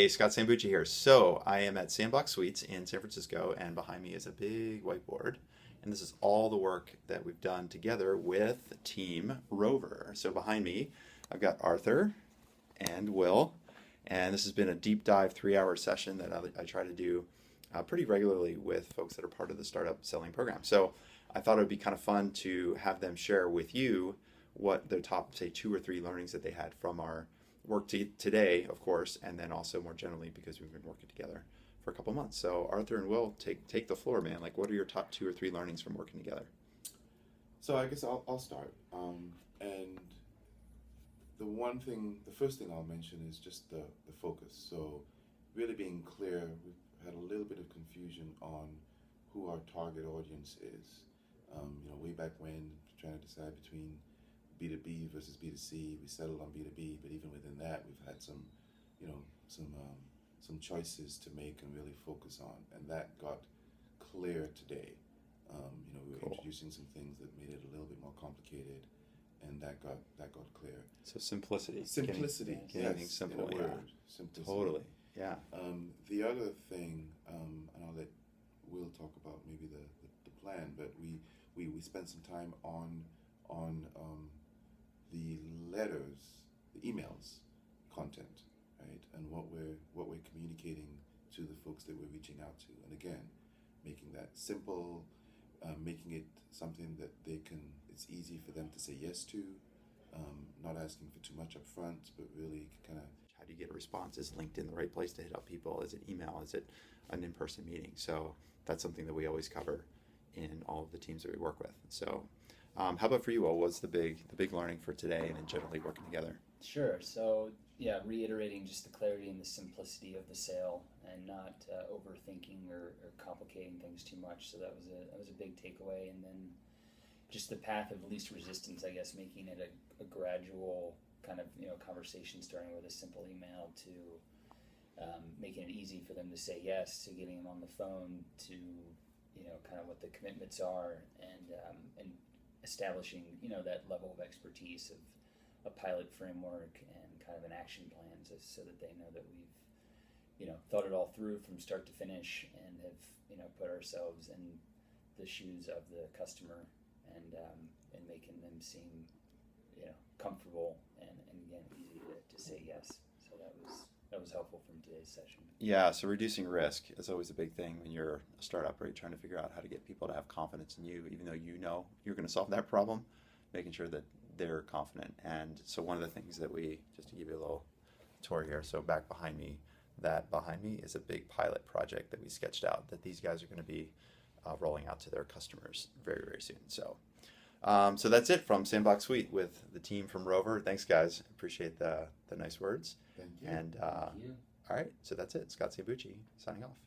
Hey, Scott Sambucci here. So I am at Sandbox Suites in San Francisco, and behind me is a big whiteboard. And this is all the work that we've done together with Team Rovr. So behind me, I've got Arthur and Will, and this has been a deep dive 3-hour session that I try to do pretty regularly with folks that are part of the startup selling program. So I thought it would be kind of fun to have them share with you what their top, say, 2 or 3 learnings that they had from our work today, of course, and then also more generally because we've been working together for a couple months. So Arthur and Will, take the floor, man. Like, what are your top 2 or 3 learnings from working together? So I guess I'll start. And the first thing I'll mention is just the focus. So really being clear, we've had a little bit of confusion on who our target audience is. Way back when, trying to decide between B2B versus B2C, we settled on B2B, but even within that, we've had some choices to make and really focus on, and that got clear today. We were Cool. introducing some things that made it a little bit more complicated, and that got clear. So simplicity. Simplicity, getting things simple. in a Yeah. word. Simplicity. Totally. Yeah. The other thing, and I'll let Will talk about maybe the plan, but we spent some time on the letters, the emails content, right, and what we're communicating to the folks that we're reaching out to, and again, making that simple, making it something that it's easy for them to say yes to, not asking for too much up front, but really kind of. How do you get a response? Is LinkedIn the right place to hit up people? Is it email? Is it an in-person meeting? So that's something that we always cover in all of the teams that we work with. So how about for you, Will? What's the big learning for today and then generally working together? Sure. So yeah, reiterating just the clarity and the simplicity of the sale and not overthinking or complicating things too much. So that was a big takeaway. And then just the path of least resistance, I guess, making it a gradual kind of conversation starting with a simple email to making it easy for them to say yes, to getting them on the phone, to kind of what the commitments are, and establishing that level of expertise of a pilot framework and kind of an action plan, so that they know that we've thought it all through from start to finish and have put ourselves in the shoes of the customer and making them seem comfortable and again easy to say yes. So that was helpful from today's session. Yeah, so reducing risk is always a big thing when you're a startup, right? Trying to figure out how to get people to have confidence in you, even though you're going to solve that problem, making sure that they're confident. And so one of the things that just to give you a little tour here, so behind me is a big pilot project that we sketched out that these guys are going to be rolling out to their customers very, very soon. So that's it from Sandbox Suite with the team from Rovr. Thanks, guys. Appreciate the nice words. Thank you. And Thank you. all right, so that's it. Scott Sambucci signing off.